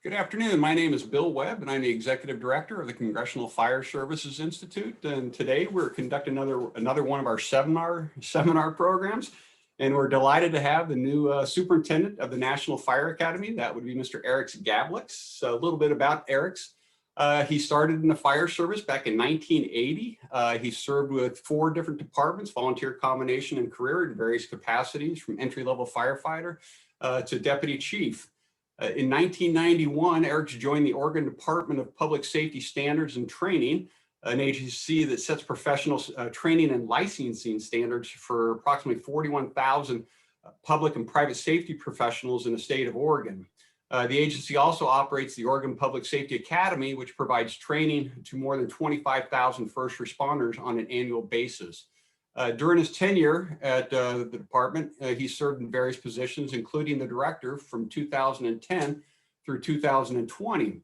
Good afternoon. My name is Bill Webb, and I'm the Executive Director of the Congressional Fire Services Institute. And today we're conducting another one of our seminar programs. And we're delighted to have the new Superintendent of the National Fire Academy. That would be Mr. Eriks Gabliks. So a little bit about Eriks. He started in the fire service back in 1980. He served with 4 different departments, volunteer combination and career in various capacities, from entry-level firefighter to deputy chief. In 1991, Eriks joined the Oregon Department of Public Safety Standards and Training, an agency that sets professional training and licensing standards for approximately 41,000 public and private safety professionals in the state of Oregon. The agency also operates the Oregon Public Safety Academy, which provides training to more than 25,000 first responders on an annual basis. During his tenure at the department, he served in various positions, including the director from 2010 through 2020.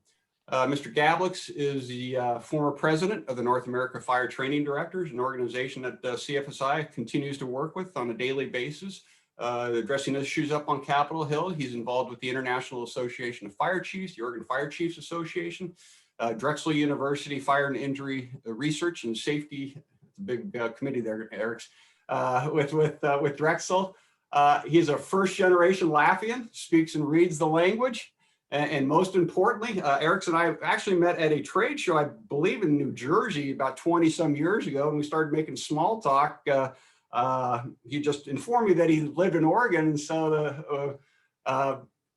Mr. Gabliks is the former president of the North America Fire Training Directors, an organization that CFSI continues to work with on a daily basis, addressing issues up on Capitol Hill. He's involved with the International Association of Fire Chiefs, the Oregon Fire Chiefs Association, Drexel University Fire and Injury Research and Safety. It's a big committee there, Eriks, with Drexel. He's a first-generation Latvian, speaks and reads the language. And most importantly, Eriks and I actually met at a trade show, I believe in New Jersey, about 20 some years ago, and we started making small talk. He just informed me that he lived in Oregon, and so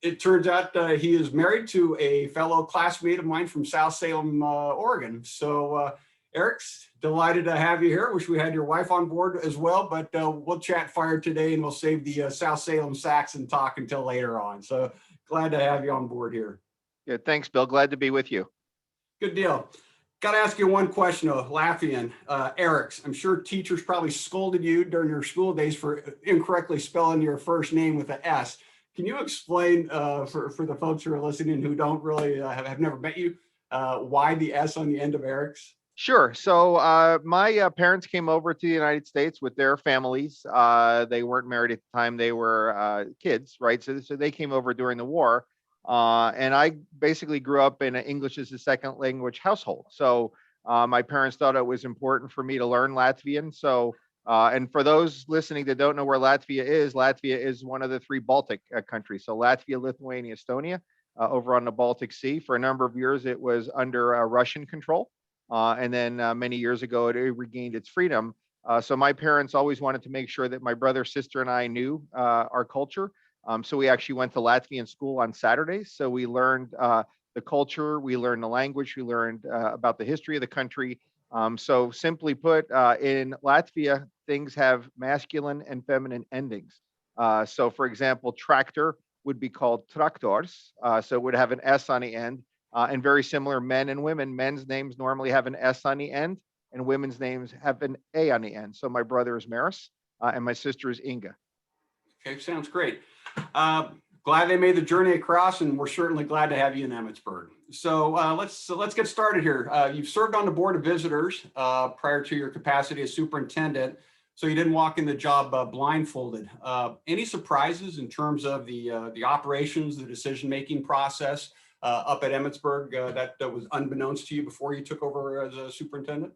it turns out he is married to a fellow classmate of mine from South Salem, Oregon. So Eriks, delighted to have you here. Wish we had your wife on board as well, but we'll chat fire today, and we'll save the South Salem Saxon talk until later on. So glad to have you on board here. Good. Thanks, Bill. Glad to be with you. Good deal. Got to ask you one question, Latvian. Eriks, I'm sure teachers probably scolded you during your school days for incorrectly spelling your first name with an S. Can you explain for the folks who are listening who don't really have never met you, why the S on the end of Eriks? Sure. So my parents came over to the United States with their families. They weren't married at the time. They were kids, right? So they came over during the war. And I basically grew up in an English as a second language household. So my parents thought it was important for me to learn Latvian. So, and for those listening that don't know where Latvia is one of the 3 Baltic countries. So Latvia, Lithuania, Estonia, over on the Baltic Sea. For a number of years, it was under Russian control. And then many years ago, it regained its freedom. So my parents always wanted to make sure that my brother, sister, and I knew our culture. So we actually went to Latvian school on Saturdays. So we learned the culture, we learned the language, we learned about the history of the country. So simply put, in Latvia, things have masculine and feminine endings. So for example, tractor would be called traktors. So it would have an S on the end. And very similar, men and women. Men's names normally have an S on the end, and women's names have an A on the end. So my brother is Maris, and my sister is Inga. Okay, sounds great. Glad they made the journey across, and we're certainly glad to have you in Emmitsburg. So let's get started here. You've served on the Board of Visitors prior to your capacity as superintendent, so you didn't walk in the job blindfolded. Any surprises in terms of the operations, the decision-making process up at Emmitsburg that was unbeknownst to you before you took over as a superintendent?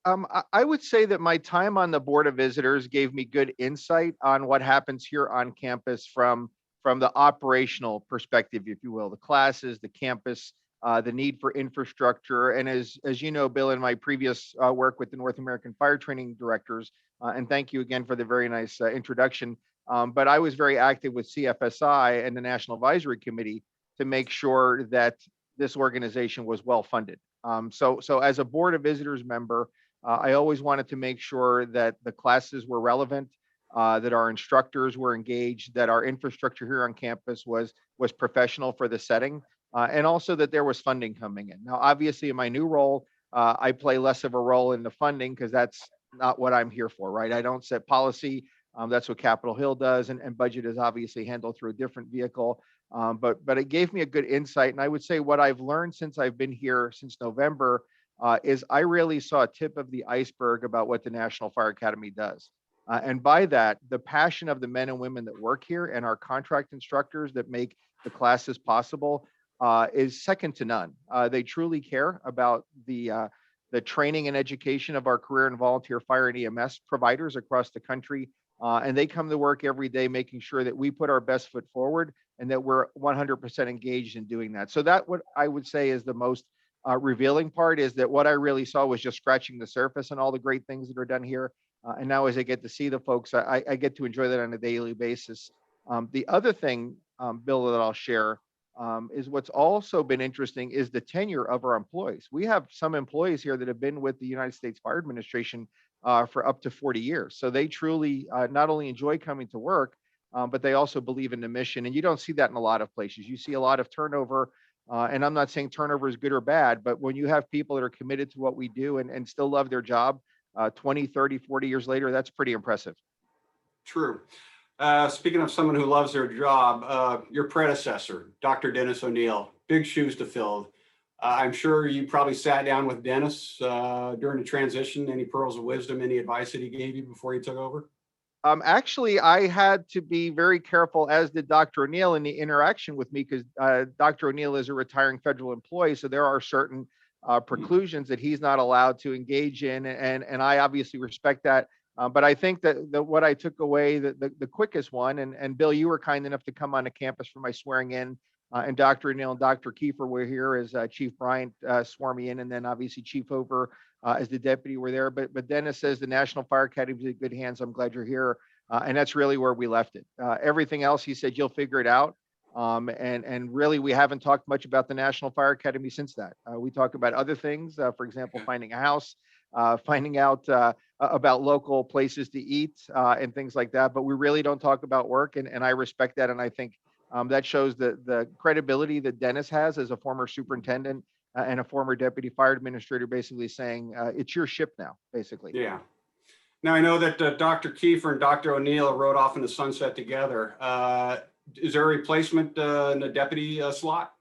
I would say that my time on the Board of Visitors gave me good insight on what happens here on campus from the operational perspective, if you will, the classes, the campus, the need for infrastructure. And as you know, Bill, in my previous work with the North American Fire Training Directors, and thank you again for the very nice introduction, but I was very active with CFSI and the National Advisory Committee to make sure that this organization was well funded. So as a Board of Visitors member, I always wanted to make sure that the classes were relevant, that our instructors were engaged, that our infrastructure here on campus was professional for the setting, and also that there was funding coming in. Now, obviously, in my new role, I play less of a role in the funding because that's not what I'm here for, right? I don't set policy. That's what Capitol Hill does, and budget is obviously handled through a different vehicle. But it gave me a good insight. And I would say what I've learned since I've been here since November is I really saw a tip of the iceberg about what the National Fire Academy does. And by that, the passion of the men and women that work here and our contract instructors that make the classes possible, is second to none. They truly care about the training and education of our career and volunteer fire and EMS providers across the country. And they come to work every day making sure that we put our best foot forward and that we're 100% engaged in doing that. So that what I would say is the most revealing part, is that what I really saw was just scratching the surface and all the great things that are done here. And now as I get to see the folks, I get to enjoy that on a daily basis. The other thing, Bill, that I'll share is what's also been interesting is the tenure of our employees. We have some employees here that have been with the United States Fire Administration for up to 40 years. So they truly not only enjoy coming to work, but they also believe in the mission. And you don't see that in a lot of places. You see a lot of turnover. And I'm not saying turnover is good or bad, but when you have people that are committed to what we do and still love their job 20, 30, 40 years later, that's pretty impressive. True. Speaking of someone who loves their job, your predecessor, Dr. Dennis O'Neill, big shoes to fill. I'm sure you probably sat down with Dennis during the transition. Any pearls of wisdom, any advice that he gave you before he took over? Actually, I had to be very careful, as did Dr. O'Neill, in the interaction with me, because Dr. O'Neill is a retiring federal employee. So there are certain preclusions that he's not allowed to engage in. And I obviously respect that. But I think that what I took away, the quickest one, and Bill, you were kind enough to come on the campus for my swearing in, and Dr. O'Neill and Dr. Kiefer were here as Chief Bryant swore me in, and then obviously Chief Hoover as the deputy were there. But Dennis says the National Fire Academy is in good hands. I'm glad you're here. And that's really where we left it. Everything else, he said, you'll figure it out. And really, we haven't talked much about the National Fire Academy since that. We talk about other things, for example, finding a house, finding out about local places to eat and things like that. But we really don't talk about work. And I respect that. And I think that shows the credibility that Dennis has as a former superintendent and a former deputy fire administrator, basically saying it's your ship now, basically. Yeah. Now, I know that Dr. Kiefer and Dr. O'Neill rode off in the sunset together. Is there a replacement in the deputy slot?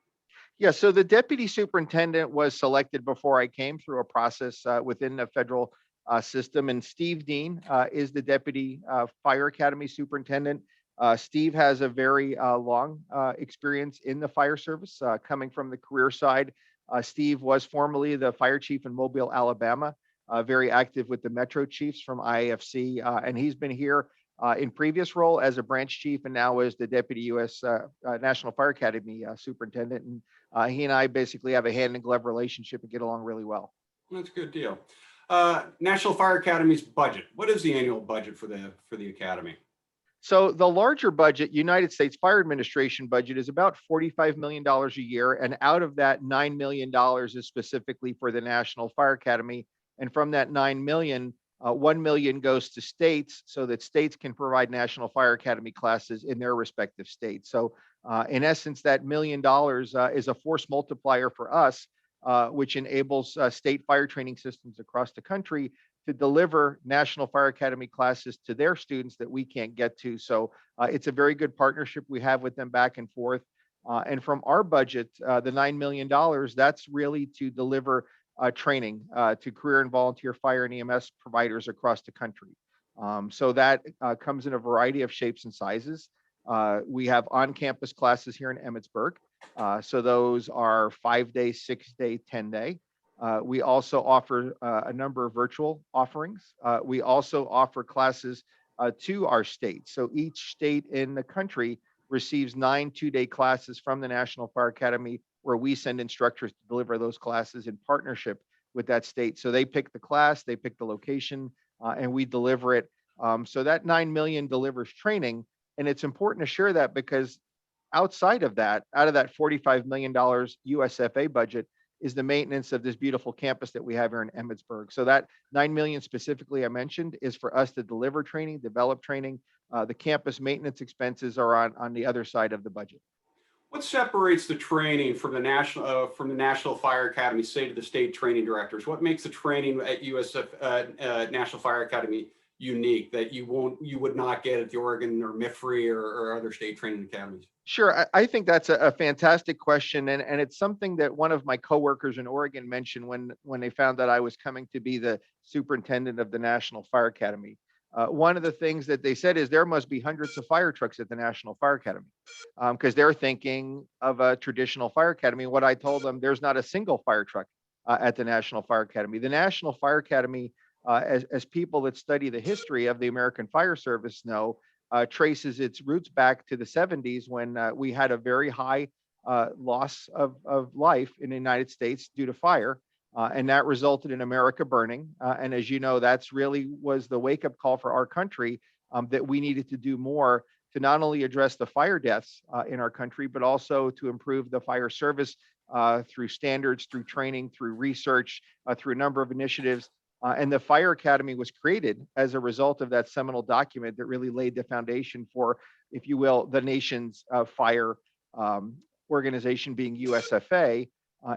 Yeah, so the deputy superintendent was selected before I came through a process within the federal system. And Steve Dean is the deputy fire academy superintendent. Steve has a very long experience in the fire service, coming from the career side. Steve was formerly the fire chief in Mobile, Alabama, very active with the Metro Chiefs from IAFC. And he's been here in previous role as a branch chief and now as the deputy U.S. National Fire Academy superintendent. And he and I basically have a hand in glove relationship and get along really well. That's a good deal. National Fire Academy's budget. What is the annual budget for the academy? So the larger budget, United States Fire Administration budget, is about $45 million a year. And out of that, $9 million is specifically for the National Fire Academy. And from that $9 million, $1 million goes to states so that states can provide National Fire Academy classes in their respective states. So in essence, that $1 million is a force multiplier for us, which enables state fire training systems across the country to deliver National Fire Academy classes to their students that we can't get to. So it's a very good partnership we have with them back and forth. And from our budget, the $9 million, that's really to deliver training to career and volunteer fire and EMS providers across the country. So that comes in a variety of shapes and sizes. We have on-campus classes here in Emmitsburg. So those are 5-day, 6-day, 10-day. We also offer a number of virtual offerings. We also offer classes to our states. So each state in the country receives 9 2-day classes from the National Fire Academy, where we send instructors to deliver those classes in partnership with that state. So they pick the class, they pick the location, and we deliver it. So that $9 million delivers training. And it's important to share that because outside of that, out of that $45 million USFA budget, is the maintenance of this beautiful campus that we have here in Emmitsburg. So that $9 million specifically I mentioned is for us to deliver training, develop training. The campus maintenance expenses are on the other side of the budget. What separates the training from the National Fire Academy, say, to the state training directors? What makes the training at National Fire Academy unique that you would not get at the Oregon or MIFRE or other state training academies? Sure. I think that's a fantastic question. And it's something that one of my coworkers in Oregon mentioned when they found that I was coming to be the superintendent of the National Fire Academy. One of the things that they said is there must be hundreds of fire trucks at the National Fire Academy, because they're thinking of a traditional fire academy. What I told them, there's not a single fire truck at the National Fire Academy. The National Fire Academy, as people that study the history of the American Fire Service know, traces its roots back to the 70s when we had a very high loss of life in the United States due to fire. And that resulted in America burning. And as you know, that's really was the wake up call for our country, that we needed to do more to not only address the fire deaths in our country, but also to improve the fire service through standards, through training, through research, through a number of initiatives. And the Fire Academy was created as a result of that seminal document that really laid the foundation for, if you will, the nation's fire organization being USFA.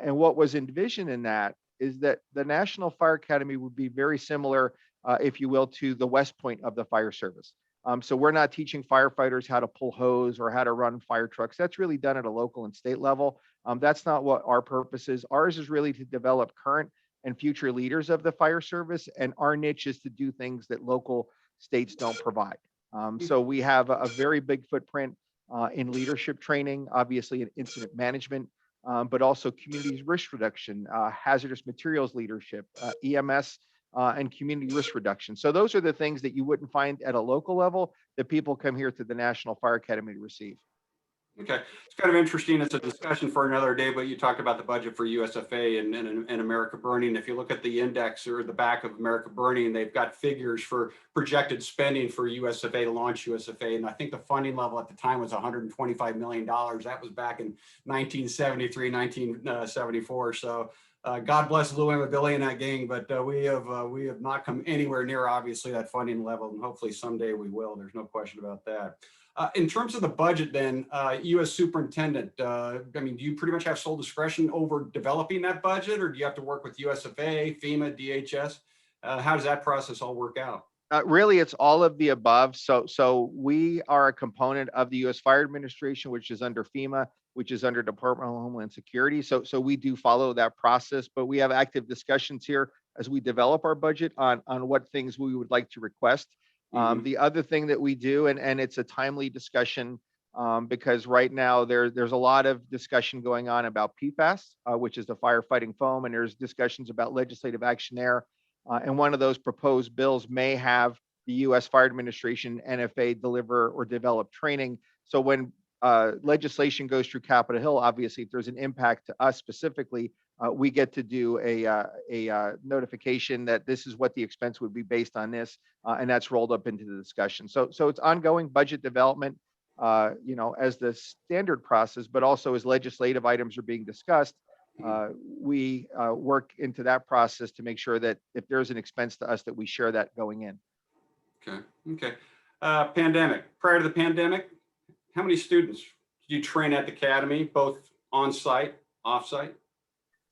And what was envisioned in that is that the National Fire Academy would be very similar, if you will, to the West Point of the fire service. So we're not teaching firefighters how to pull hose or how to run fire trucks. That's really done at a local and state level. That's not what our purpose is. Ours is really to develop current and future leaders of the fire service, and our niche is to do things that local states don't provide. So we have a very big footprint in leadership training, obviously in incident management, but also community risk reduction, hazardous materials leadership, EMS, and community risk reduction. So those are the things that you wouldn't find at a local level that people come here to the National Fire Academy to receive. Okay, it's kind of interesting. It's a discussion for another day, but you talked about the budget for USFA and America Burning. If you look at the index or the back of America Burning, they've got figures for projected spending for USFA to launch USFA. And I think the funding level at the time was $125 million. That was back in 1973, 1974. So God bless Lou and Billy and that gang, but we have not come anywhere near, obviously, that funding level. And hopefully someday we will. There's no question about that. In terms of the budget, then, you as superintendent, I mean, do you pretty much have sole discretion over developing that budget, or do you have to work with USFA, FEMA, DHS? How does that process all work out? Really, it's all of the above. So we are a component of the U.S. Fire Administration, which is under FEMA, which is under Department of Homeland Security. So we do follow that process, but we have active discussions here as we develop our budget on what things we would like to request. The other thing that we do, and it's a timely discussion, because right now there's a lot of discussion going on about PFAS, which is the firefighting foam, and there's discussions about legislative action there. And one of those proposed bills may have the U.S. Fire Administration, NFA, deliver or develop training. So when legislation goes through Capitol Hill, obviously, if there's an impact to us specifically, we get to do a notification that this is what the expense would be based on this, and that's rolled up into the discussion. So it's ongoing budget development, as the standard process, but also as legislative items are being discussed. We work into that process to make sure that if there's an expense to us, that we share that going in. Okay. Pandemic. Prior to the pandemic, how many students did you train at the academy, both on-site, off-site?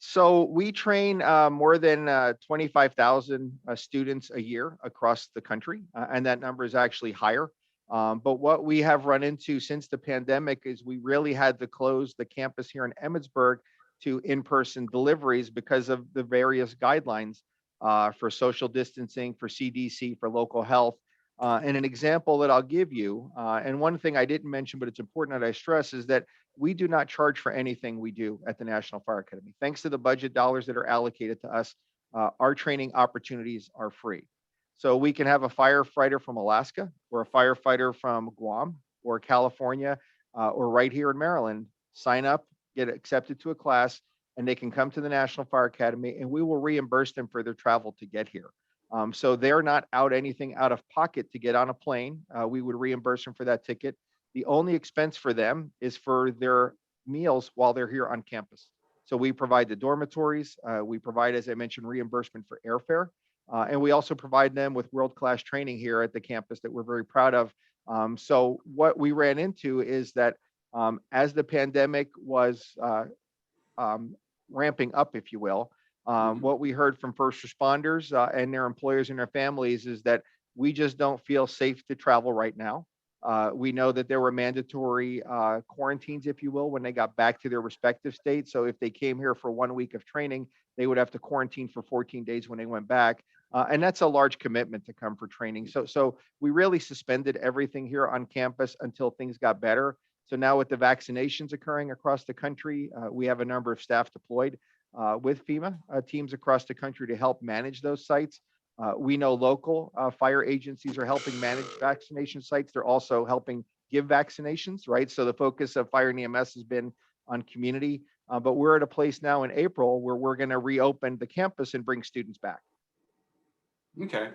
So we train more than 25,000 students a year across the country, and that number is actually higher. But what we have run into since the pandemic is we really had to close the campus here in Emmitsburg to in-person deliveries because of the various guidelines for social distancing, for CDC, for local health. And an example that I'll give you, and one thing I didn't mention, but it's important that I stress, is that we do not charge for anything we do at the National Fire Academy. Thanks to the budget dollars that are allocated to us, our training opportunities are free. So we can have a firefighter from Alaska or a firefighter from Guam or California or right here in Maryland sign up, get accepted to a class, and they can come to the National Fire Academy, and we will reimburse them for their travel to get here. So they're not out anything out of pocket to get on a plane. We would reimburse them for that ticket. The only expense for them is for their meals while they're here on campus. So we provide the dormitories. We provide, as I mentioned, reimbursement for airfare. And we also provide them with world-class training here at the campus that we're very proud of. So what we ran into is that as the pandemic was ramping up, if you will, what we heard from first responders and their employers and their families is that we just don't feel safe to travel right now. We know that there were mandatory quarantines, if you will, when they got back to their respective states. So if they came here for 1 week of training, they would have to quarantine for 14 days when they went back. And that's a large commitment to come for training. So we really suspended everything here on campus until things got better. So now with the vaccinations occurring across the country, we have a number of staff deployed with FEMA teams across the country to help manage those sites. We know local fire agencies are helping manage vaccination sites. They're also helping give vaccinations, right? So the focus of fire and EMS has been on community, but we're at a place now in April where we're going to reopen the campus and bring students back. Okay.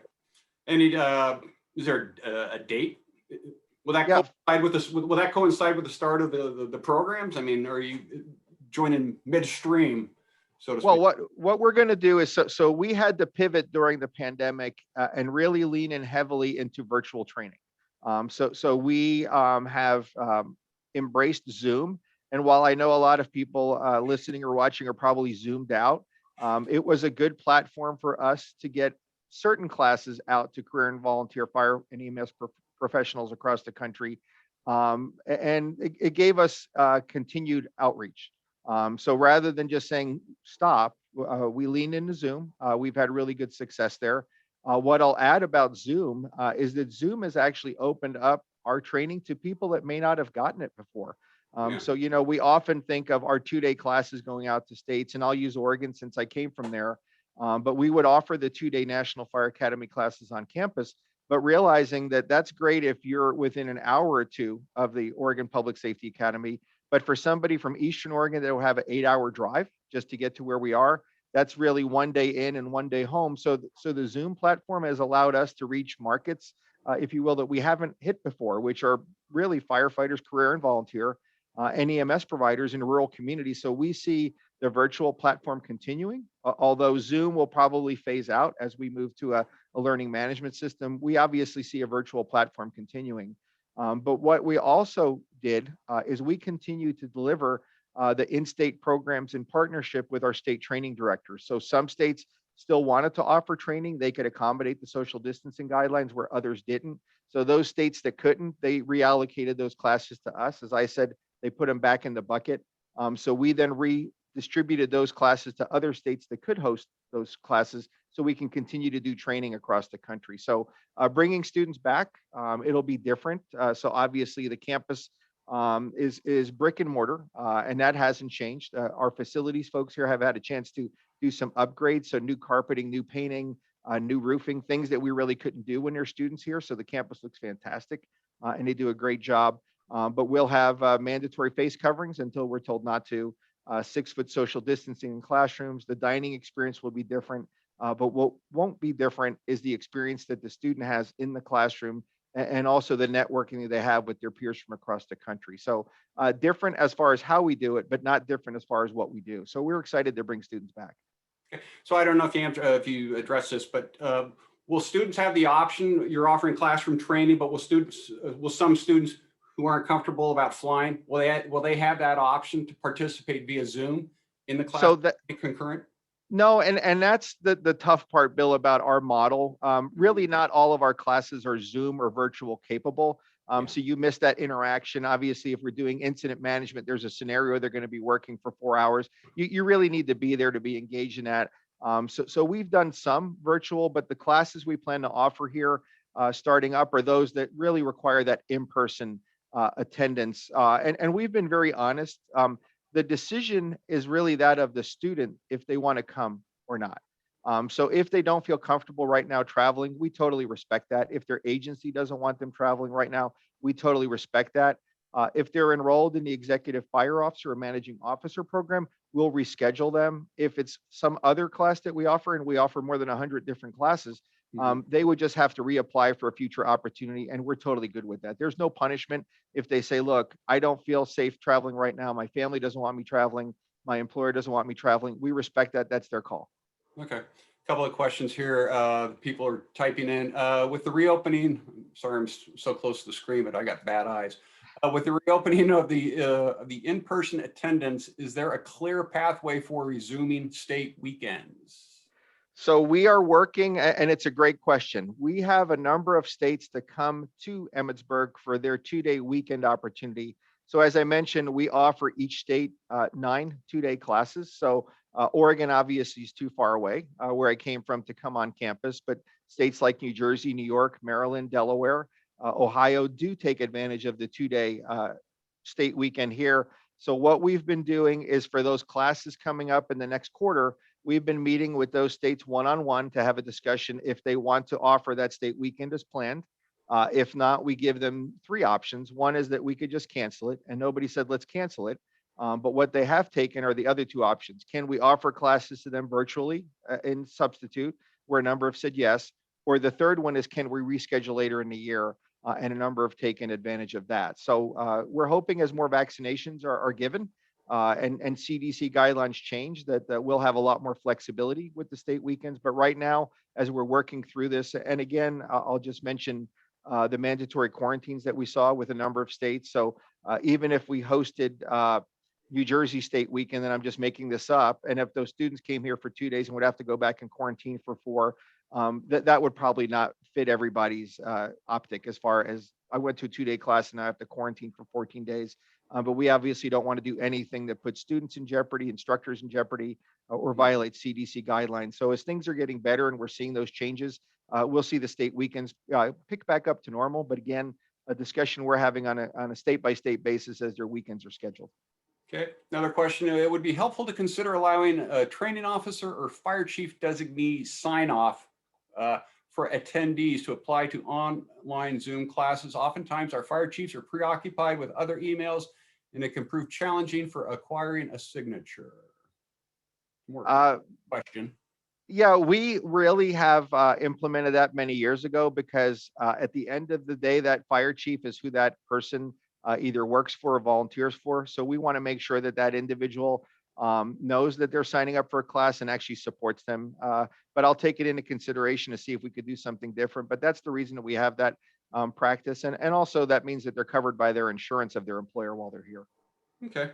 Any, is there a date? Will that Yeah. coincide with this? Will that coincide with the start of the programs? I mean, are you joining midstream, so to speak? Well, what we're going to do is so we had to pivot during the pandemic and really lean in heavily into virtual training. So we have embraced Zoom, and while I know a lot of people listening or watching are probably zoomed out, it was a good platform for us to get certain classes out to career and volunteer fire and EMS professionals across the country, and it gave us continued outreach. So rather than just saying stop, we leaned into Zoom. We've had really good success there. What I'll add about Zoom is that Zoom has actually opened up our training to people that may not have gotten it before. Yeah. So, we often think of our 2-day classes going out to states, and I'll use Oregon since I came from there. But we would offer the 2-day National Fire Academy classes on campus, but realizing that that's great if you're within an hour or two of the Oregon Public Safety Academy. But for somebody from Eastern Oregon that will have an 8-hour drive just to get to where we are, that's really 1 day in and 1 day home. So the Zoom platform has allowed us to reach markets, if you will, that we haven't hit before, which are really firefighters, career and volunteer, and EMS providers in rural communities. So we see the virtual platform continuing, although Zoom will probably phase out as we move to a learning management system. We obviously see a virtual platform continuing. But what we also did is we continue to deliver the in-state programs in partnership with our state training directors. So some states still wanted to offer training. They could accommodate the social distancing guidelines where others didn't. So those states that couldn't, they reallocated those classes to us. As I said, they put them back in the bucket. So we then redistributed those classes to other states that could host those classes so we can continue to do training across the country. So bringing students back, it'll be different. So obviously the campus is brick and mortar, and that hasn't changed. Our facilities folks here have had a chance to do some upgrades. So new carpeting, new painting, new roofing, things that we really couldn't do when there's students here. So the campus looks fantastic and they do a great job. But we'll have mandatory face coverings until we're told not to. 6-foot social distancing in classrooms. The dining experience will be different. But what won't be different is the experience that the student has in the classroom and also the networking that they have with their peers from across the country. So different as far as how we do it, but not different as far as what we do. So we're excited to bring students back. Okay. So I don't know if you address this, but will students have the option? You're offering classroom training, but will some students who aren't comfortable about flying, will they have that option to participate via Zoom in the class? So that concurrent? No, and that's the tough part, Bill, about our model. Really, not all of our classes are Zoom or virtual capable. So you miss that interaction. Obviously, if we're doing incident management, there's a scenario they're going to be working for 4 hours. You really need to be there to be engaged in that. So we've done some virtual, but the classes we plan to offer here starting up are those that really require that in-person attendance. And we've been very honest. The decision is really that of the student if they want to come or not. So if they don't feel comfortable right now traveling, we totally respect that. If their agency doesn't want them traveling right now, we totally respect that. If they're enrolled in the executive fire officer or managing officer program, we'll reschedule them. If it's some other class that we offer, and we offer more than 100 different classes, they would just have to reapply for a future opportunity, and we're totally good with that. There's no punishment if they say, look, I don't feel safe traveling right now. My family doesn't want me traveling. My employer doesn't want me traveling. We respect that. That's their call. Okay. A couple of questions here. People are typing in. With the reopening, sorry, I'm so close to the screen, but I got bad eyes. With the reopening of the in-person attendance, is there a clear pathway for resuming state weekends? So we are working, and it's a great question. We have a number of states that come to Emmitsburg for their 2-day weekend opportunity. So as I mentioned, we offer each state 9 2-day classes. So Oregon obviously is too far away, where I came from, to come on campus, but states like New Jersey, New York, Maryland, Delaware, Ohio do take advantage of the 2-day state weekend here. So what we've been doing is, for those classes coming up in the next quarter, we've been meeting with those states one-on-one to have a discussion if they want to offer that state weekend as planned. If not, we give them 3 options. One is that we could just cancel it, and nobody said let's cancel it. But what they have taken are the other 2 options. Can we offer classes to them virtually in substitute, where a number have said yes? Or the third one is, can we reschedule later in the year? And a number have taken advantage of that. So we're hoping, as more vaccinations are given and CDC guidelines change, that we'll have a lot more flexibility with the state weekends. But right now, as we're working through this, and again, I'll just mention the mandatory quarantines that we saw with a number of states. So even if we hosted New Jersey State Weekend, and I'm just making this up, and if those students came here for 2 days and would have to go back and quarantine for 4, that would probably not fit everybody's optic. As far as, I went to a 2-day class and I have to quarantine for 14 days. But we obviously don't want to do anything that puts students in jeopardy, instructors in jeopardy, or violates CDC guidelines. So as things are getting better and we're seeing those changes, we'll see the state weekends pick back up to normal. But again, a discussion we're having on a state-by-state basis as their weekends are scheduled. Okay, another question. It would be helpful to consider allowing a training officer or fire chief designee sign off for attendees to apply to online Zoom classes. Oftentimes our fire chiefs are preoccupied with other emails, and it can prove challenging for acquiring a signature. More question. Yeah, we really have implemented that many years ago, because at the end of the day, that fire chief is who that person either works for or volunteers for. So we want to make sure that that individual knows that they're signing up for a class and actually supports them. But I'll take it into consideration to see if we could do something different. But that's the reason that we have that practice. And also that means that they're covered by their insurance of their employer while they're here. Okay.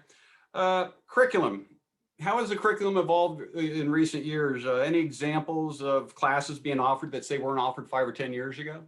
Curriculum. How has the curriculum evolved in recent years? Any examples of classes being offered that, say, weren't offered 5 or 10 years ago?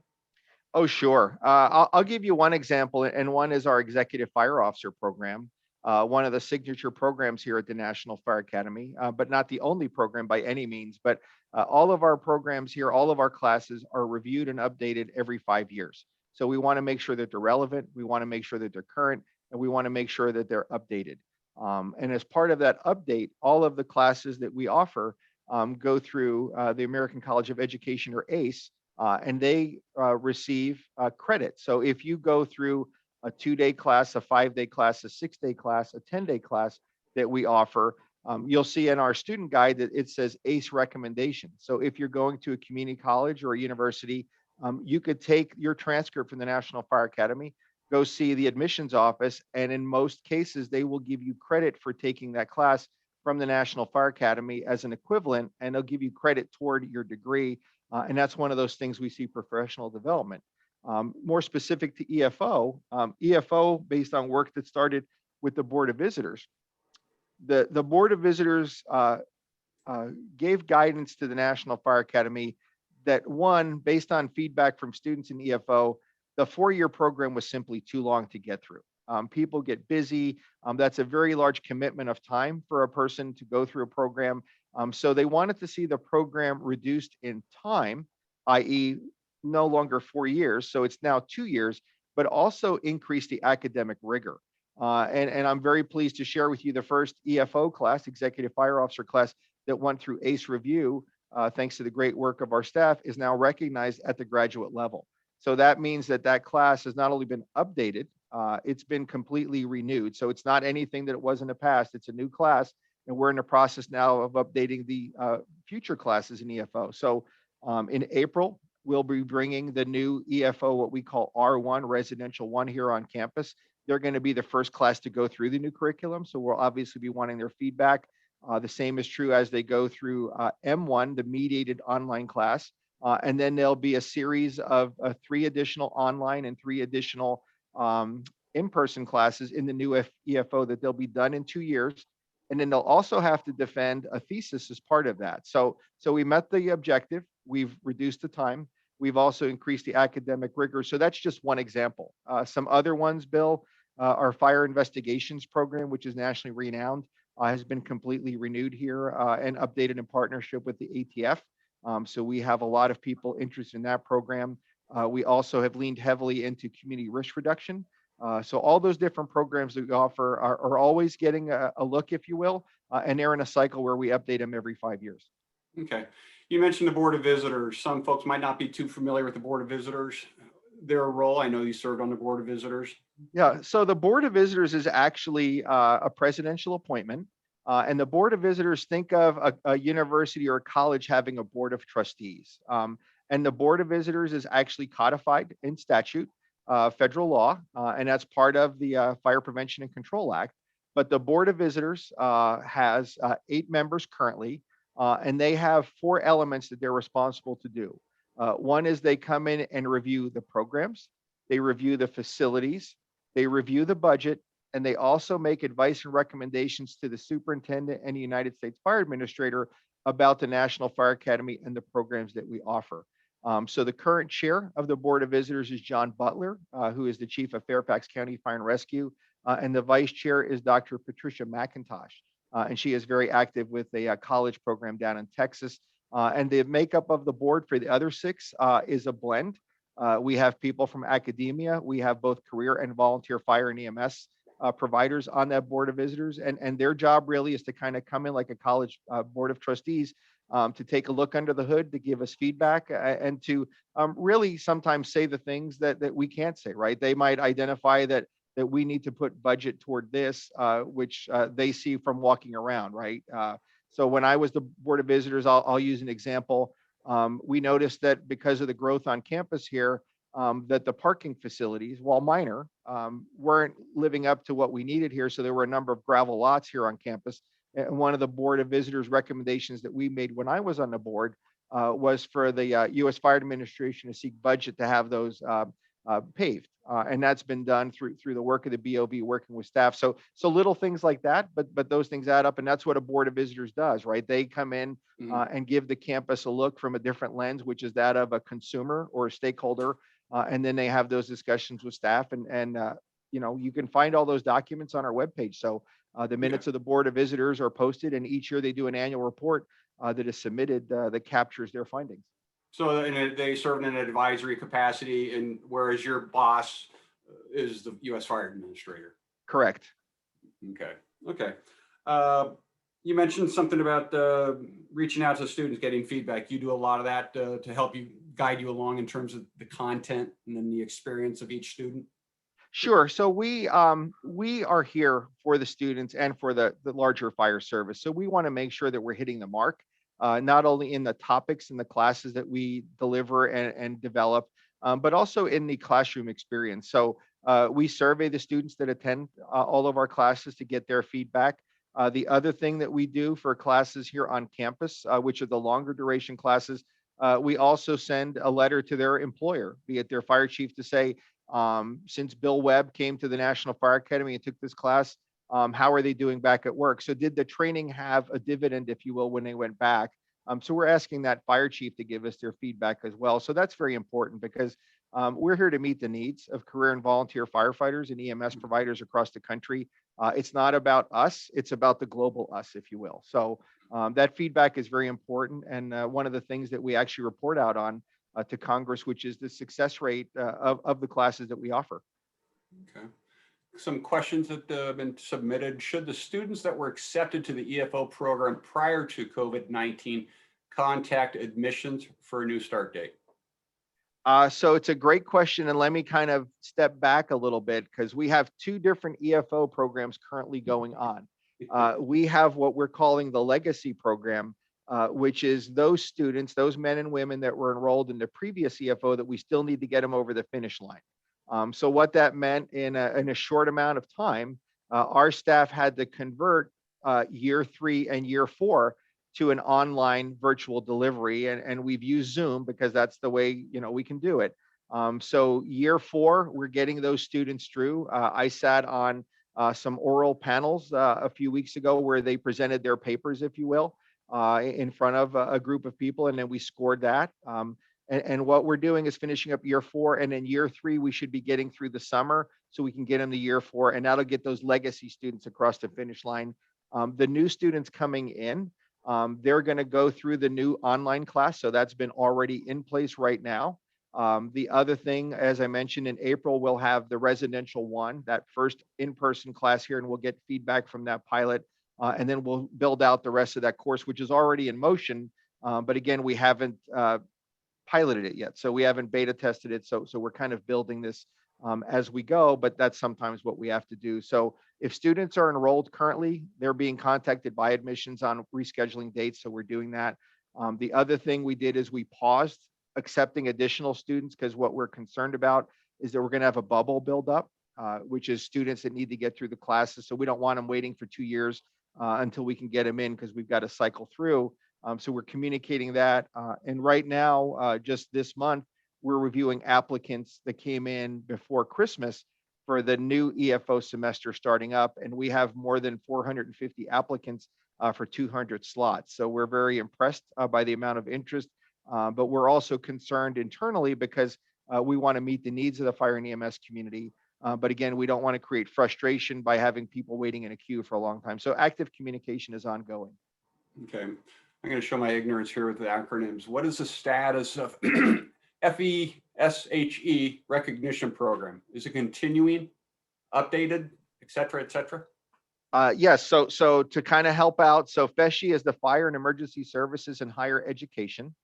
Oh, sure. I'll give you one example, and one is our Executive Fire Officer program, one of the signature programs here at the National Fire Academy, but not the only program by any means. But all of our programs here, all of our classes are reviewed and updated every 5 years. So we want to make sure that they're relevant, we want to make sure that they're current, and we want to make sure that they're updated. And as part of that update, all of the classes that we offer go through the American College of Education, or ACE, and they receive credit. So if you go through a 2-day class, a 5-day class, a 6-day class, a 10-day class that we offer, you'll see in our student guide that it says ACE recommendation. So if you're going to a community college or a university, you could take your transcript from the National Fire Academy, go see the admissions office, and in most cases, they will give you credit for taking that class from the National Fire Academy as an equivalent, and they'll give you credit toward your degree. And that's one of those things we see professional development. More specific to EFO, EFO, based on work that started with the Board of Visitors, the Board of Visitors gave guidance to the National Fire Academy that, one, based on feedback from students in EFO, the 4-year program was simply too long to get through. People get busy. That's a very large commitment of time for a person to go through a program. So they wanted to see the program reduced in time, i.e. no longer 4 years. So it's now 2 years, but also increase the academic rigor. And I'm very pleased to share with you the first EFO class, Executive Fire Officer class, that went through ACE review, thanks to the great work of our staff, is now recognized at the graduate level. So that means that that class has not only been updated, it's been completely renewed. So it's not anything that it was in the past. It's a new class, and we're in the process now of updating the future classes in EFO. So in April, we'll be bringing the new EFO, what we call R1, Residential 1, here on campus. They're going to be the first class to go through the new curriculum. So we'll obviously be wanting their feedback. The same is true as they go through M1, the mediated online class. And then there'll be a series of 3 additional online and 3 additional in-person classes in the new EFO that they'll be done in 2 years. And then they'll also have to defend a thesis as part of that. So we met the objective. We've reduced the time. We've also increased the academic rigor. So that's just one example. Some other ones, Bill, our fire investigations program, which is nationally renowned. has been completely renewed here and updated in partnership with the ATF. So we have a lot of people interested in that program. We also have leaned heavily into community risk reduction. So all those different programs that we offer are always getting a look, if you will, and they're in a cycle where we update them every 5 years. Okay. You mentioned the Board of Visitors. Some folks might not be too familiar with the Board of Visitors, their role. I know you served on the Board of Visitors. Yeah, so the Board of Visitors is actually a presidential appointment. And the Board of Visitors, think of a university or a college having a Board of Trustees. And the Board of Visitors is actually codified in statute, federal law, and that's part of the Fire Prevention and Control Act. But the Board of Visitors has 8 members currently, and they have 4 elements that they're responsible to do. One is they come in and review the programs, they review the facilities, they review the budget, and they also make advice and recommendations to the superintendent and the United States Fire Administrator about the National Fire Academy and the programs that we offer. So the current chair of the Board of Visitors is John Butler, who is the chief of Fairfax County Fire and Rescue, and the vice chair is Dr. Patricia McIntosh, and she is very active with a college program down in Texas. And the makeup of the board for the other 6 is a blend. We have people from academia. We have both career and volunteer fire and EMS providers on that Board of Visitors. And their job really is to kind of come in like a college Board of Trustees to take a look under the hood, to give us feedback, and to really sometimes say the things that we can't say, right? They might identify that we need to put budget toward this, which they see from walking around, right? So when I was the Board of Visitors, I'll use an example. We noticed that because of the growth on campus here, that the parking facilities, while minor, weren't living up to what we needed here. So there were a number of gravel lots here on campus. And one of the Board of Visitors recommendations that we made when I was on the board was for the U.S. Fire Administration to seek budget to have those paved. And that's been done through the work of the BOV, working with staff. So little things like that, but those things add up, and that's what a Board of Visitors does, right? They come in and give the campus a look from a different lens, which is that of a consumer or a stakeholder, and then they have those discussions with staff, and you know, you can find all those documents on our webpage. So the minutes of the Board of Visitors are posted, and each year they do an annual report that is submitted that captures their findings. So they serve in an advisory capacity, and whereas your boss is the U.S. Fire Administrator. Correct. Okay. You mentioned something about reaching out to students, getting feedback. You do a lot of that to help you guide you along in terms of the content and then the experience of each student. Sure. So we are here for the students and for the larger fire service. So we want to make sure that we're hitting the mark, not only in the topics and the classes that we deliver and develop, but also in the classroom experience. So we survey the students that attend all of our classes to get their feedback. The other thing that we do for classes here on campus, which are the longer duration classes, we also send a letter to their employer, be it their fire chief, to say, since Bill Webb came to the National Fire Academy and took this class, how are they doing back at work? So did the training have a dividend, if you will, when they went back? So we're asking that fire chief to give us their feedback as well. So that's very important, because we're here to meet the needs of career and volunteer firefighters and EMS providers across the country. It's not about us, it's about the global us, if you will. So that feedback is very important. And one of the things that we actually report out on to Congress, which is the success rate of the classes that we offer. Okay. Some questions that have been submitted. Should the students that were accepted to the EFO program prior to COVID-19 contact admissions for a new start date? So it's a great question. And let me kind of step back a little bit, because we have 2 different EFO programs currently going on. We have what we're calling the legacy program, which is those students, those men and women that were enrolled in the previous EFO that we still need to get them over the finish line. So what that meant in a short amount of time, our staff had to convert year 3 and year 4 to an online virtual delivery. And we've used Zoom because that's the way, you know, we can do it. So year 4, we're getting those students through. I sat on some oral panels a few weeks ago where they presented their papers, if you will, in front of a group of people, and then we scored that. And what we're doing is finishing up year 4, and then year 3, we should be getting through the summer so we can get them to year 4, and that'll get those legacy students across the finish line. The new students coming in, they're going to go through the new online class. So that's been already in place right now. The other thing, as I mentioned, in April, we'll have the residential one, that first in-person class here, and we'll get feedback from that pilot. And then we'll build out the rest of that course, which is already in motion. But again, we haven't piloted it yet. So we haven't beta tested it. So we're kind of building this as we go, but that's sometimes what we have to do. So if students are enrolled currently, they're being contacted by admissions on rescheduling dates. So we're doing that. The other thing we did is we paused accepting additional students because what we're concerned about is that we're going to have a bubble build up, which is students that need to get through the classes. So we don't want them waiting for 2 years until we can get them in because we've got to cycle through. So we're communicating that. And right now, just this month, we're reviewing applicants that came in before Christmas for the new EFO semester starting up. And we have more than 450 applicants for 200 slots. So we're very impressed by the amount of interest, but we're also concerned internally because we want to meet the needs of the fire and EMS community. But again, we don't want to create frustration by having people waiting in a queue for a long time. So active communication is ongoing. Okay. I'm going to show my ignorance here with the acronyms. What is the status of FESHE recognition program? Is it continuing, updated, et cetera, et cetera? Yes. So to kind of help out, so FESHE is the Fire and Emergency Services in Higher Education.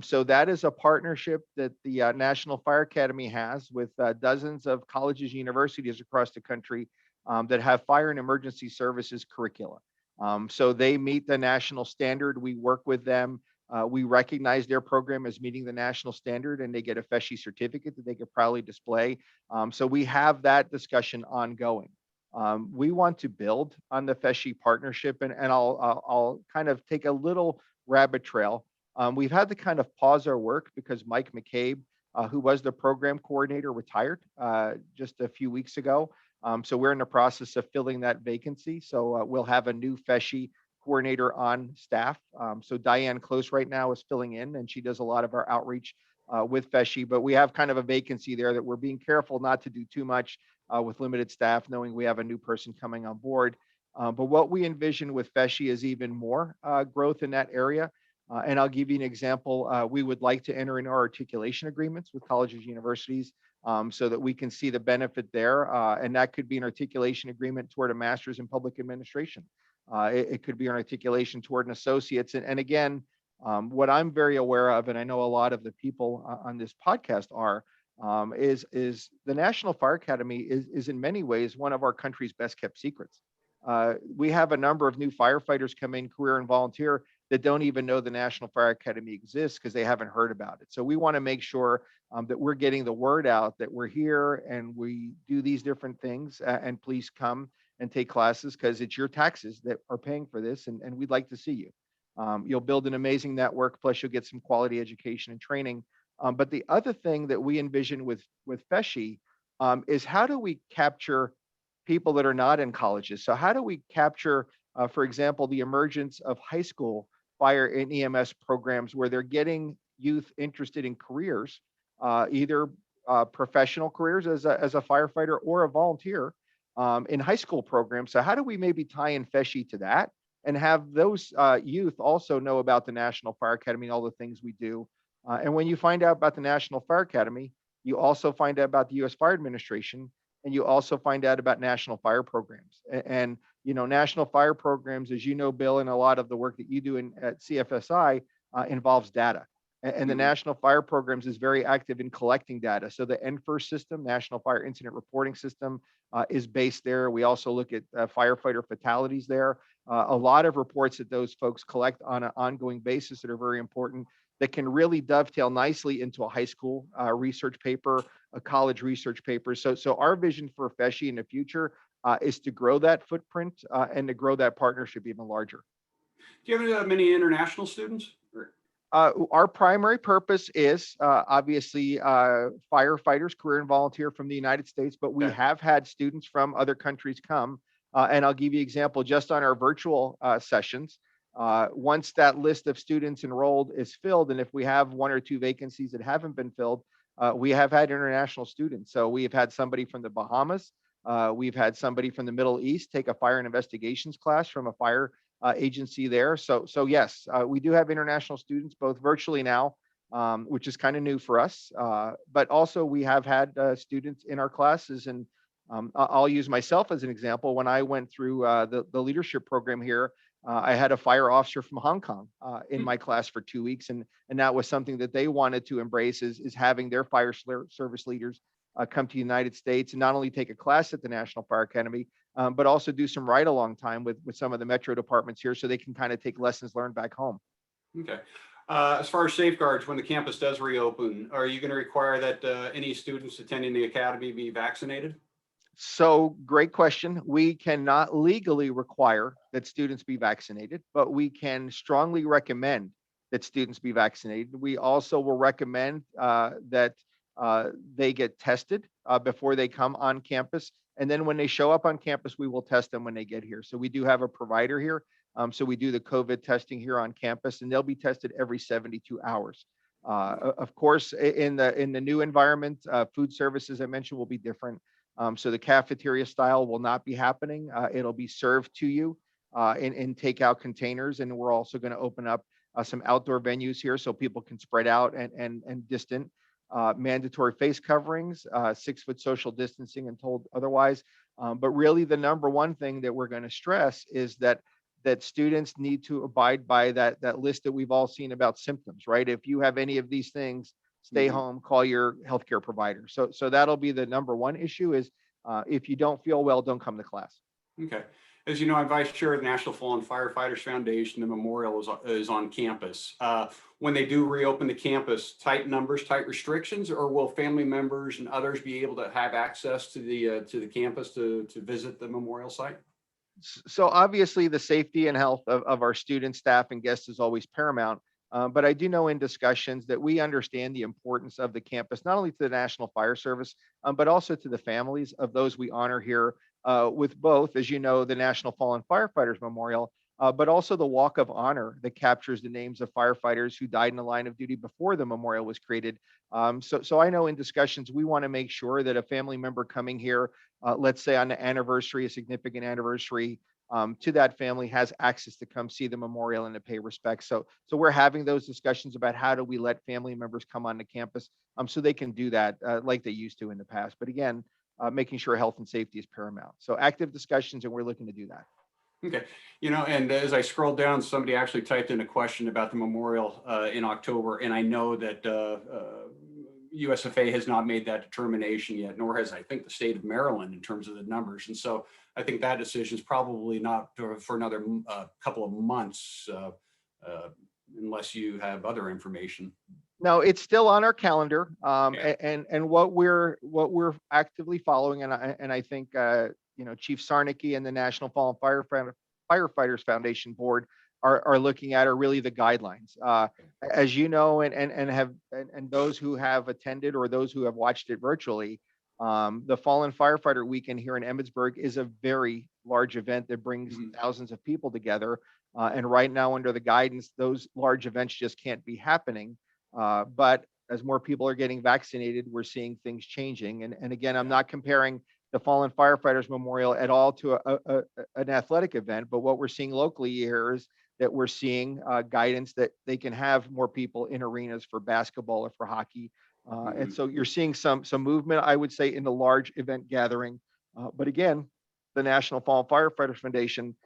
So that is a partnership that the National Fire Academy has with dozens of colleges, universities across the country that have fire and emergency services curricula. So they meet the national standard. We work with them. We recognize their program as meeting the national standard, and they get a FESHE certificate that they could proudly display. So we have that discussion ongoing. We want to build on the FESHE partnership, and I'll kind of take a little rabbit trail. We've had to kind of pause our work because Mike McCabe, who was the program coordinator, retired just a few weeks ago. So we're in the process of filling that vacancy. So we'll have a new FESHE coordinator on staff. So Diane Close right now is filling in, and she does a lot of our outreach with FESHE, but we have kind of a vacancy there that we're being careful not to do too much with limited staff, knowing we have a new person coming on board. But what we envision with FESHE is even more growth in that area. And I'll give you an example. We would like to enter into our articulation agreements with colleges, universities, so that we can see the benefit there. And that could be an articulation agreement toward a master's in public administration. It could be an articulation toward an associate's. And again, what I'm very aware of, and I know a lot of the people on this podcast are, is the National Fire Academy is in many ways one of our country's best kept secrets. We have a number of new firefighters come in, career and volunteer, that don't even know the National Fire Academy exists because they haven't heard about it. So we want to make sure that we're getting the word out that we're here and we do these different things. And please come and take classes because it's your taxes that are paying for this, and we'd like to see you. You'll build an amazing network, plus you'll get some quality education and training. But the other thing that we envision with FESHE is how do we capture people that are not in colleges? So how do we capture, for example, the emergence of high school fire and EMS programs where they're getting youth interested in careers, either professional careers as a firefighter or a volunteer in high school programs. So how do we maybe tie in FESHE to that and have those youth also know about the National Fire Academy and all the things we do? And when you find out about the National Fire Academy, you also find out about the U.S. Fire Administration, and you also find out about national fire programs. And you know, national fire programs, as you know, Bill, and a lot of the work that you do at CFSI involves data. And the National Fire Programs is very active in collecting data. So the NFIRS system, National Fire Incident Reporting System, is based there. We also look at firefighter fatalities there. A lot of reports that those folks collect on an ongoing basis that are very important, that can really dovetail nicely into a high school research paper, a college research paper. So our vision for FESHE in the future is to grow that footprint and to grow that partnership even larger. Do you have many international students? Our primary purpose is obviously firefighters, career and volunteer from the United States, but we have had students from other countries come. And I'll give you an example just on our virtual sessions. Once that list of students enrolled is filled, and if we have 1 or 2 vacancies that haven't been filled, we have had international students. So we have had somebody from the Bahamas, We've had somebody from the Middle East take a fire and investigations class from a fire agency there. So yes, we do have international students, both virtually now, which is kind of new for us. But also we have had students in our classes, and I'll use myself as an example. When I went through the leadership program here, I had a fire officer from Hong Kong in my class for 2 weeks, and that was something that they wanted to embrace, is having their fire service leaders come to the United States and not only take a class at the National Fire Academy, but also do some ride along time with some of the metro departments here, so they can kind of take lessons learned back home. Okay. As far as safeguards, when the campus does reopen, are you going to require that any students attending the academy be vaccinated? So great question. We cannot legally require that students be vaccinated, but we can strongly recommend that students be vaccinated. We also will recommend that they get tested before they come on campus. And then when they show up on campus, we will test them when they get here. So we do have a provider here. So we do the COVID testing here on campus, and they'll be tested every 72 hours. Of course, in the new environment, food services I mentioned will be different. So the cafeteria style will not be happening. It'll be served to you in takeout containers, and we're also going to open up some outdoor venues here so people can spread out and distant. Mandatory face coverings, 6-foot social distancing, and told otherwise. But really, the number one thing that we're going to stress is that students need to abide by that list that we've all seen about symptoms, right? If you have any of these things, stay home, call your healthcare provider. So that'll be the number one issue is if you don't feel well, don't come to class. Okay. As you know, I'm vice chair of the National Fallen Firefighters Foundation. The memorial is on campus. When they do reopen the campus, tight numbers, tight restrictions, or will family members and others be able to have access to the campus to visit the memorial site? So obviously the safety and health of our students, staff, and guests is always paramount. But I do know in discussions that we understand the importance of the campus, not only to the National Fire Service, but also to the families of those we honor here with both, as you know, the National Fallen Firefighters Memorial, but also the Walk of Honor that captures the names of firefighters who died in the line of duty before the memorial was created. So I know in discussions, we want to make sure that a family member coming here, let's say on the anniversary, a significant anniversary, to that family has access to come see the memorial and to pay respect. So we're having those discussions about how do we let family members come onto campus so they can do that like they used to in the past. But again, making sure health and safety is paramount. So active discussions, and we're looking to do that. Okay. You know, and as I scrolled down, somebody actually typed in a question about the memorial in October, and I know that USFA has not made that determination yet, nor has, I think, the state of Maryland in terms of the numbers. And so I think that decision is probably not for another couple of months unless you have other information. No, it's still on our calendar, and what we're actively following, and I think Chief Sarnicki and the National Fallen Firefighters Foundation Board are looking at are really the guidelines. As you know, and those who have attended or those who have watched it virtually, the Fallen Firefighter Weekend here in Emmitsburg is a very large event that brings thousands of people together. And right now, under the guidance, those large events just can't be happening. But as more people are getting vaccinated, we're seeing things changing. And again, I'm not comparing the Fallen Firefighters Memorial at all to an athletic event, but what we're seeing locally here is that we're seeing guidance that they can have more people in arenas for basketball or for hockey. And so you're seeing some movement, I would say, in the large event gathering. But again, the National Fallen Firefighters Foundation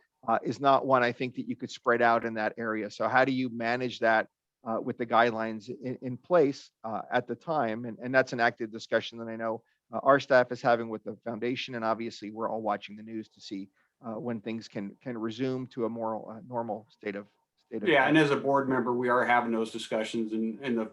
is not one I think that you could spread out in that area. So how do you manage that with the guidelines in place at the time? And that's an active discussion that I know our staff is having with the foundation. And obviously we're all watching the news to see when things can resume to a more normal state of. Yeah, and as a board member, we are having those discussions, and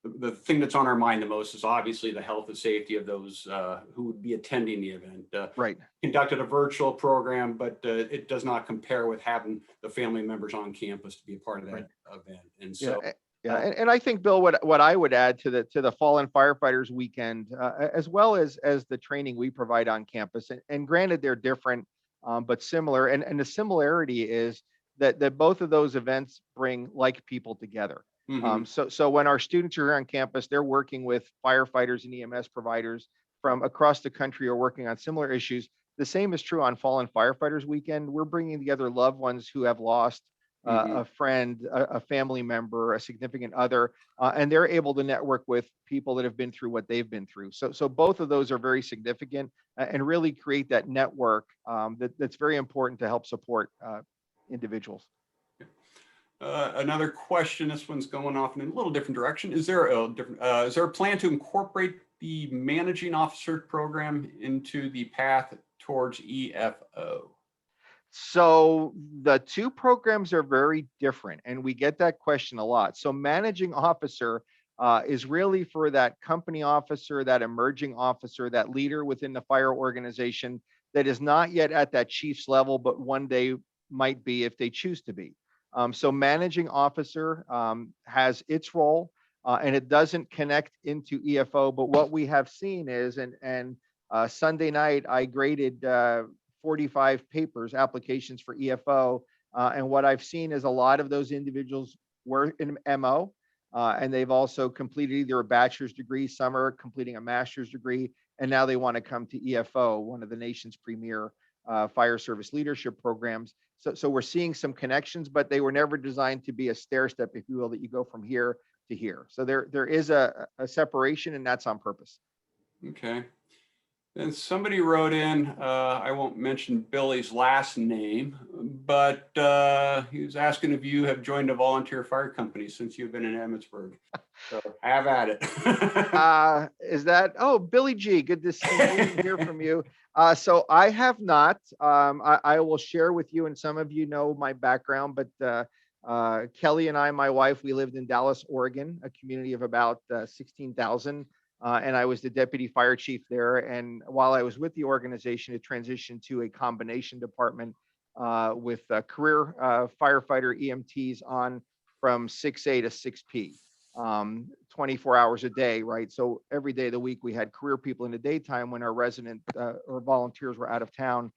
the thing that's on our mind the most is obviously the health and safety of those who would be attending the event. Right. Conducted a virtual program, but it does not compare with having the family members on campus to be a part of that event. And so. Yeah, and I think, Bill, what I would add to the Fallen Firefighters Weekend, as well as the training we provide on campus, and granted they're different, but similar, and the similarity is that both of those events bring like people together. So when our students are here on campus, they're working with firefighters and EMS providers from across the country are working on similar issues. The same is true on Fallen Firefighters Weekend. We're bringing together loved ones who have lost Mhm. a friend, a family member, a significant other, and they're able to network with people that have been through what they've been through. So both of those are very significant and really create that network that's very important to help support individuals. Another question. This one's going off in a little different direction. Is there a plan to incorporate the managing officer program into the path towards EFO? So the two programs are very different, and we get that question a lot. So managing officer is really for that company officer, that emerging officer, that leader within the fire organization that is not yet at that chief's level, but one day might be if they choose to be. So managing officer has its role, and it doesn't connect into EFO. But what we have seen is, and Sunday night I graded 45 papers, applications for EFO. And what I've seen is a lot of those individuals were in MO, and they've also completed either a bachelor's degree, some are completing a master's degree, and now they want to come to EFO, one of the nation's premier fire service leadership programs. So we're seeing some connections, but they were never designed to be a stair step, if you will, that you go from here to here. So there is a separation, and that's on purpose. Okay. Then somebody wrote in, I won't mention Billy's last name, but he was asking if you have joined a volunteer fire company since you've been in Emmitsburg. So have at it. Is that, oh, Billy G, good to see you, hear from you. So I have not. I will share with you, and some of you know my background, but Kelly and I, my wife, we lived in Dallas, Oregon, a community of about 16,000. And I was the deputy fire chief there. And while I was with the organization, it transitioned to a combination department with career firefighter EMTs on from 6A to 6P, 24 hours a day, right? So every day of the week, we had career people in the daytime when our resident or volunteers were out of town.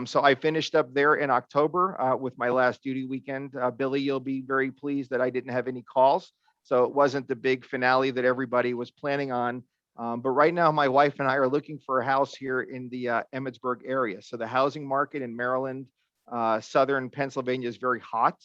So I finished up there in October with my last duty weekend. Billy, you'll be very pleased that I didn't have any calls. So it wasn't the big finale that everybody was planning on. But right now, my wife and I are looking for a house here in the Emmitsburg area. So the housing market in Maryland, southern Pennsylvania is very hot.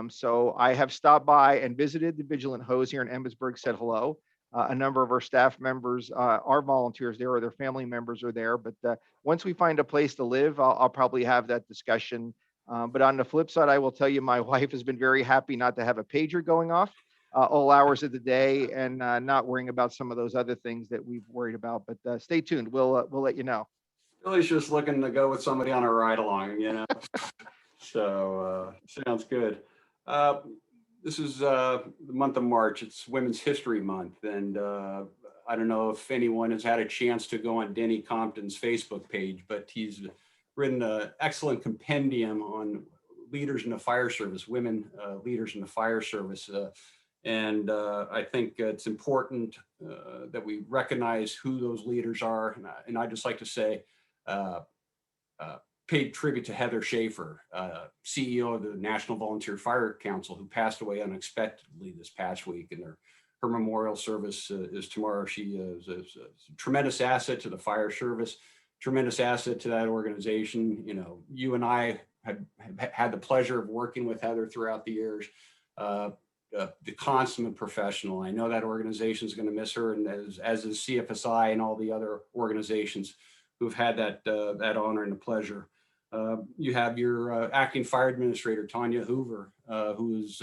So I have stopped by and visited the Vigilant Hose here in Emmitsburg, said hello. A number of our staff members are volunteers there, or their family members are there. But once we find a place to live, I'll probably have that discussion. But on the flip side, I will tell you, my wife has been very happy not to have a pager going off all hours of the day, and not worrying about some of those other things that we've worried about. But stay tuned. We'll let you know. Billy's just looking to go with somebody on a ride along, you know. So sounds good. Uh, this is the month of March. It's Women's History Month, and I don't know if anyone has had a chance to go on Denny Compton's Facebook page, but he's written an excellent compendium on leaders in the fire service, women leaders in the fire service. And I think it's important that we recognize who those leaders are. And I just like to say, paid tribute to Heather Schaefer, CEO of the National Volunteer Fire Council, who passed away unexpectedly this past week. And her memorial service is tomorrow. She is a tremendous asset to the fire service, tremendous asset to that organization. You know, you and I have had the pleasure of working with Heather throughout the years. The consummate professional. I know that organization is going to miss her, and as is CFSI and all the other organizations who've had that honor and the pleasure. You have your acting fire administrator, Tanya Hoover, who is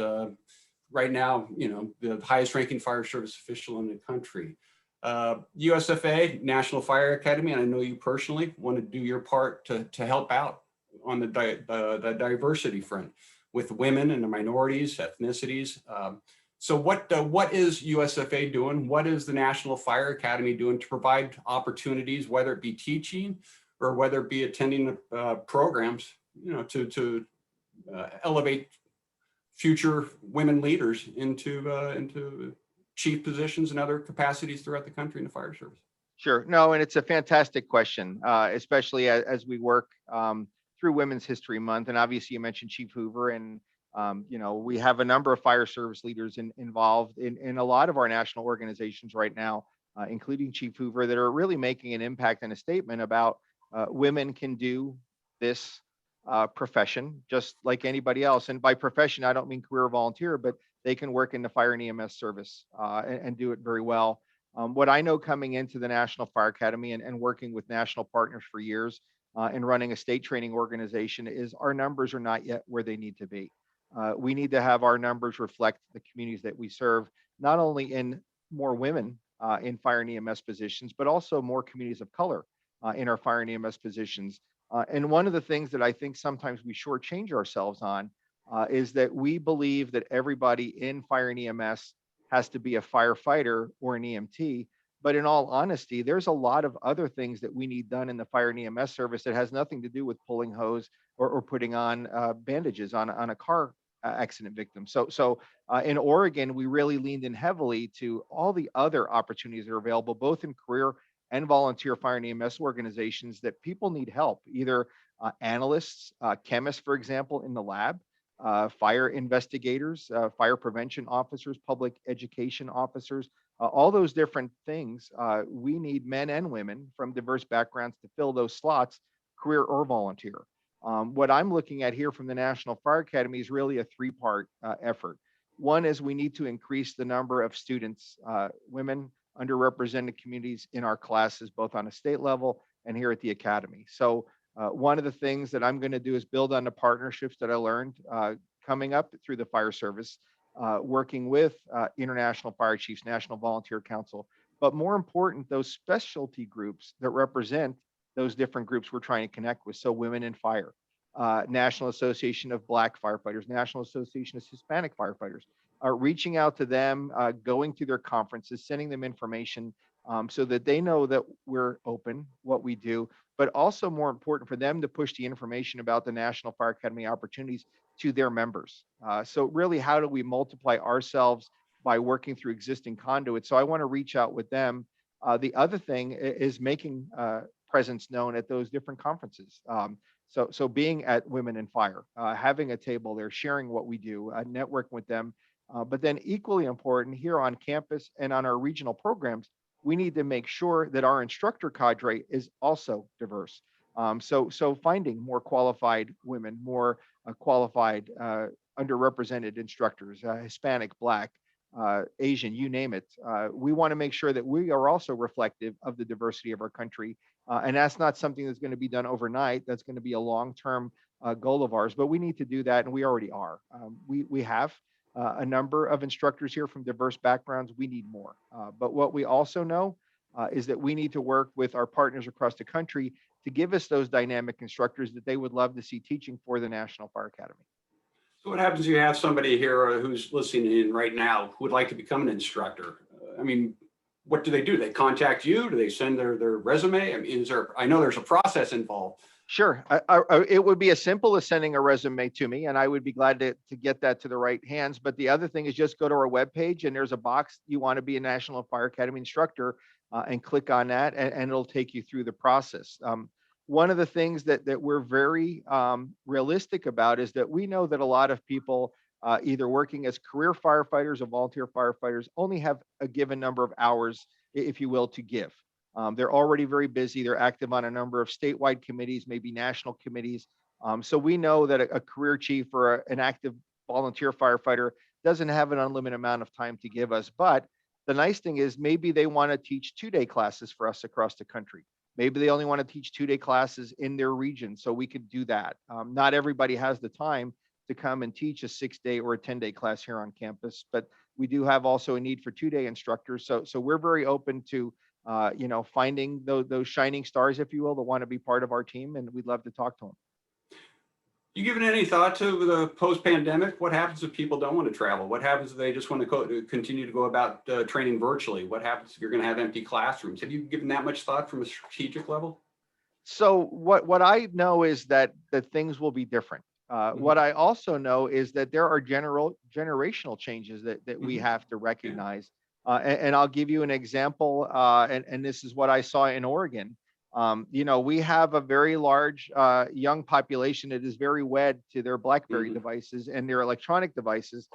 right now, you know, the highest ranking fire service official in the country. USFA, National Fire Academy, and I know you personally want to do your part to help out on the diversity front with women and the minorities, ethnicities. So what is USFA doing? What is the National Fire Academy doing to provide opportunities, whether it be teaching or whether it be attending programs, you know, to elevate future women leaders into chief positions and other capacities throughout the country in the fire service? Sure. No, and it's a fantastic question, especially as we work through Women's History Month. And obviously, you mentioned Chief Hoover, and you know, we have a number of fire service leaders involved in a lot of our national organizations right now. including Chief Hoover, that are really making an impact and a statement about women can do this profession just like anybody else. And by profession, I don't mean career volunteer, but they can work in the fire and EMS service and do it very well. What I know coming into the National Fire Academy and working with national partners for years and running a state training organization is our numbers are not yet where they need to be. We need to have our numbers reflect the communities that we serve, not only in more women in fire and EMS positions, but also more communities of color in our fire and EMS positions. And one of the things that I think sometimes we shortchange ourselves on is that we believe that everybody in fire and EMS has to be a firefighter or an EMT. But in all honesty, there's a lot of other things that we need done in the fire and EMS service that has nothing to do with pulling hose or putting on bandages on a car accident victim. So in Oregon, we really leaned in heavily to all the other opportunities that are available, both in career and volunteer fire and EMS organizations that people need help, either analysts, chemists, for example, in the lab, fire investigators, fire prevention officers, public education officers, all those different things. We need men and women from diverse backgrounds to fill those slots, career or volunteer. What I'm looking at here from the National Fire Academy is really a three-part effort. One is we need to increase the number of students, women, underrepresented communities in our classes, both on a state level and here at the Academy. So one of the things that I'm going to do is build on the partnerships that I learned coming up through the fire service, working with international fire chiefs, National Volunteer Council, but more important, those specialty groups that represent those different groups we're trying to connect with. So Women in Fire, National Association of Black Firefighters, National Association of Hispanic Firefighters, reaching out to them, going to their conferences, sending them information so that they know that we're open, what we do, but also more important for them to push the information about the National Fire Academy opportunities to their members. So really, how do we multiply ourselves by working through existing conduits? So I want to reach out with them. The other thing is making presence known at those different conferences. So being at Women in Fire, having a table there, sharing what we do, networking with them. But then equally important here on campus and on our regional programs, we need to make sure that our instructor cadre is also diverse. So finding more qualified women, more qualified underrepresented instructors, Hispanic, Black, Asian, you name it. We want to make sure that we are also reflective of the diversity of our country. And that's not something that's going to be done overnight. That's going to be a long-term goal of ours, but we need to do that. And we already are. We have a number of instructors here from diverse backgrounds. We need more. But what we also know is that we need to work with our partners across the country to give us those dynamic instructors that they would love to see teaching for the National Fire Academy. So what happens if you have somebody here who's listening in right now who would like to become an instructor? I mean, what do? They contact you? Do they send their resume? I mean, I know there's a process involved. Sure. It would be as simple as sending a resume to me, and I would be glad to get that to the right hands. But the other thing is just go to our webpage, and there's a box, you want to be a National Fire Academy instructor, and click on that, and it'll take you through the process. One of the things that we're very realistic about is that we know that a lot of people either working as career firefighters or volunteer firefighters only have a given number of hours, if you will, to give. They're already very busy. They're active on a number of statewide committees, maybe national committees. So we know that a career chief or an active volunteer firefighter doesn't have an unlimited amount of time to give us. But the nice thing is maybe they want to teach 2-day classes for us across the country. Maybe they only want to teach 2-day classes in their region. So we could do that. Not everybody has the time to come and teach a 6-day or a 10-day class here on campus, but we do have also a need for 2-day instructors. So we're very open to finding those shining stars, if you will, that want to be part of our team, and we'd love to talk to them. You given any thought to the post-pandemic? What happens if people don't want to travel? What happens if they just want to continue to go about training virtually? What happens if you're going to have empty classrooms? Have you given that much thought from a strategic level? So what I know is that things will be different. What I also know is that there are generational changes that we have to recognize. And I'll give you an example, and this is what I saw in Oregon. We have a very large young population that is very wed to their BlackBerry devices and their electronic devices.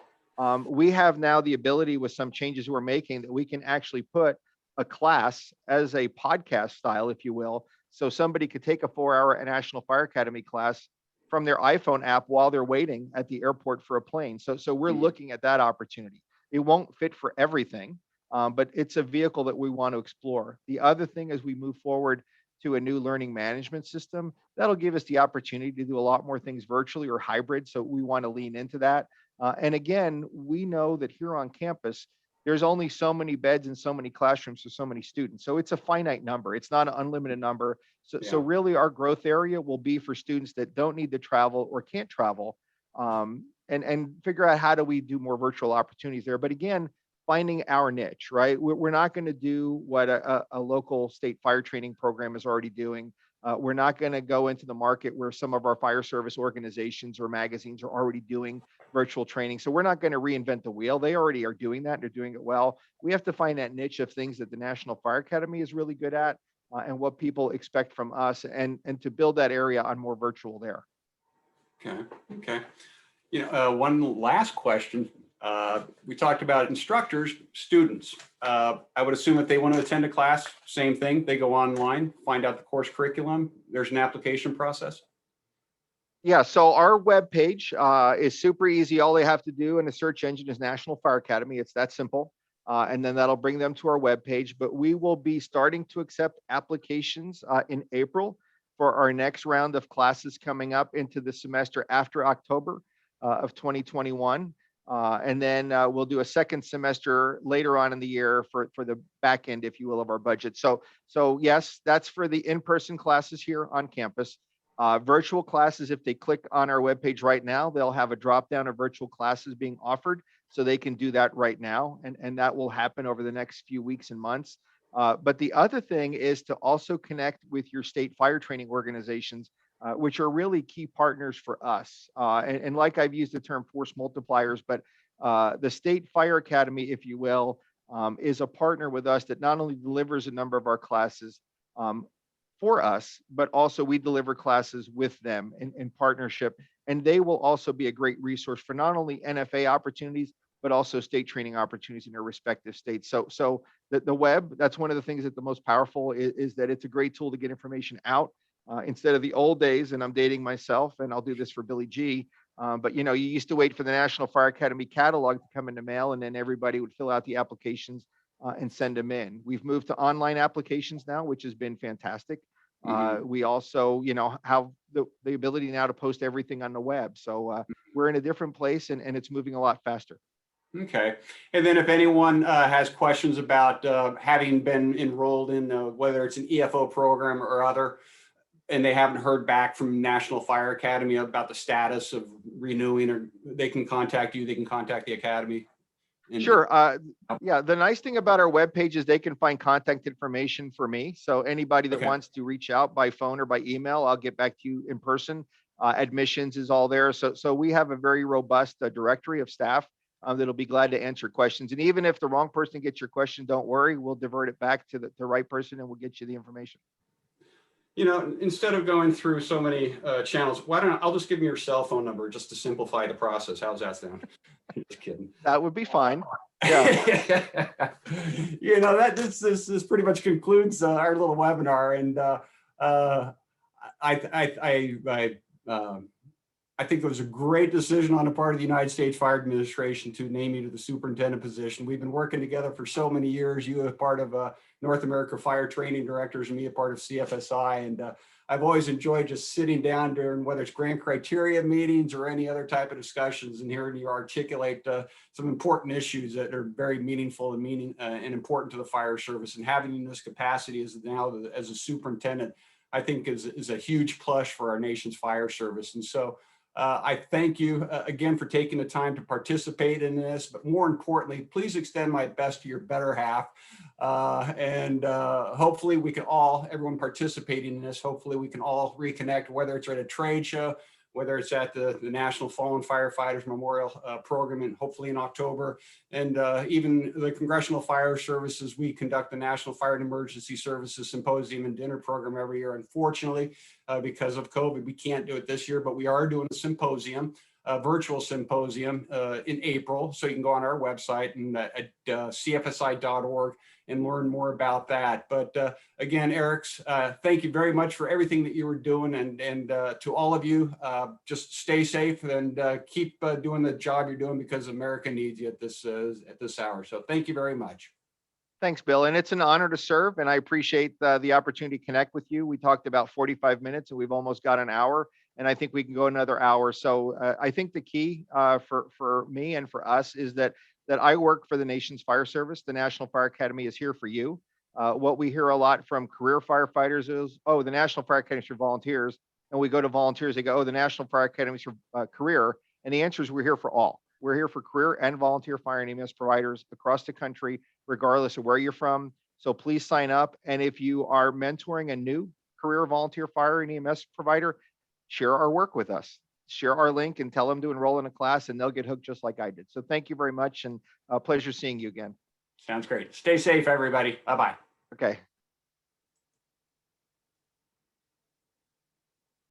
We have now the ability with some changes we're making that we can actually put a class as a podcast style, if you will. So somebody could take a 4-hour National Fire Academy class from their iPhone app while they're waiting at the airport for a plane. So we're looking at that opportunity. It won't fit for everything, but it's a vehicle that we want to explore. The other thing as we move forward to a new learning management system, that'll give us the opportunity to do a lot more things virtually or hybrid. So we want to lean into that. And again, we know that here on campus, there's only so many beds and so many classrooms for so many students. So it's a finite number. It's not an unlimited number. So really our growth area will be for students that don't need to travel or can't travel, and figure out how do we do more virtual opportunities there. But again, finding our niche, right? We're not going to do what a local state fire training program is already doing. We're not going to go into the market where some of our fire service organizations or magazines are already doing virtual training. So we're not going to reinvent the wheel. They already are doing that. And they're doing it well. We have to find that niche of things that the National Fire Academy is really good at, and what people expect from us, and to build that area on more virtual there. Okay. One last question. We talked about instructors, students. I would assume if they want to attend a class, same thing. They go online, find out the course curriculum. There's an application process. Yeah, so our webpage is super easy. All they have to do in the search engine is National Fire Academy. It's that simple. And then that'll bring them to our webpage. But we will be starting to accept applications in April for our next round of classes coming up into the semester after October of 2021. And then we'll do a second semester later on in the year for the back end, if you will, of our budget. So yes, that's for the in-person classes here on campus. Virtual classes, if they click on our webpage right now, they'll have a drop down of virtual classes being offered. So they can do that right now. And that will happen over the next few weeks and months. But the other thing is to also connect with your state fire training organizations, which are really key partners for us. And like I've used the term force multipliers, but the State Fire Academy, if you will, is a partner with us that not only delivers a number of our classes for us, but also we deliver classes with them in partnership. And they will also be a great resource for not only NFA opportunities, but also state training opportunities in their respective states. So the web, that's one of the things that the most powerful is that it's a great tool to get information out. Instead of the old days, and I'm dating myself, and I'll do this for Billy G. But you used to wait for the National Fire Academy catalog to come in the mail, and then everybody would fill out the applications and send them in. We've moved to online applications now, which has been fantastic. We also, have the ability now to post everything on the web. So we're in a different place, and it's moving a lot faster. Okay. And then if anyone has questions about having been enrolled in whether it's an EFO program or other, and they haven't heard back from National Fire Academy about the status of renewing, or they can contact you, they can contact the Academy. Sure. Yeah, the nice thing about our webpage is they can find contact information for me. So anybody that wants to reach out by phone or by email, I'll get back to you in person. Admissions is all there. So we have a very robust directory of staff that'll be glad to answer questions. And even if the wrong person gets your question, don't worry, we'll divert it back to the right person and we'll get you the information. Instead of going through so many channels, I'll just give you your cell phone number just to simplify the process. How's that sound? Just kidding. That would be fine. Yeah. This pretty much concludes our little webinar. And I think it was a great decision on the part of the United States Fire Administration to name you to the superintendent position. We've been working together for so many years. You are part of North America Fire Training Directors and me a part of CFSI. And I've always enjoyed just sitting down during whether it's grand criteria meetings or any other type of discussions and hearing you articulate some important issues that are very meaningful and important to the fire service. And having you in this capacity as a superintendent, I think is a huge plus for our nation's fire service. And so I thank you again for taking the time to participate in this, but more importantly, please extend my best to your better half. And hopefully everyone participating in this, hopefully we can all reconnect, whether it's at a trade show, whether it's at the National Fallen Firefighters Memorial Program, and hopefully in October, and even the Congressional Fire Services. We conduct the National Fire and Emergency Services Symposium and Dinner Program every year. Unfortunately, because of COVID, we can't do it this year, but we are doing a symposium. virtual symposium in April. So you can go on our website and at cfsi.org and learn more about that. But again, Eriks, thank you very much for everything that you were doing. And to all of you, just stay safe and keep doing the job you're doing, because America needs you at this hour. So thank you very much. Thanks, Bill. And it's an honor to serve. And I appreciate the opportunity to connect with you. We talked about 45 minutes and we've almost got an hour. And I think we can go another hour. So I think the key for me and for us is that I work for the nation's fire service. The National Fire Academy is here for you. What we hear a lot from career firefighters is, oh, the National Fire Academy is for volunteers. And we go to volunteers, they go, oh, the National Fire Academy is for career. And the answer is we're here for all. We're here for career and volunteer fire and EMS providers across the country, regardless of where you're from. So please sign up. And if you are mentoring a new career volunteer fire and EMS provider, share our work with us. Share our link and tell them to enroll in a class and they'll get hooked just like I did. So thank you very much and pleasure seeing you again. Sounds great. Stay safe, everybody. Bye-bye. Okay.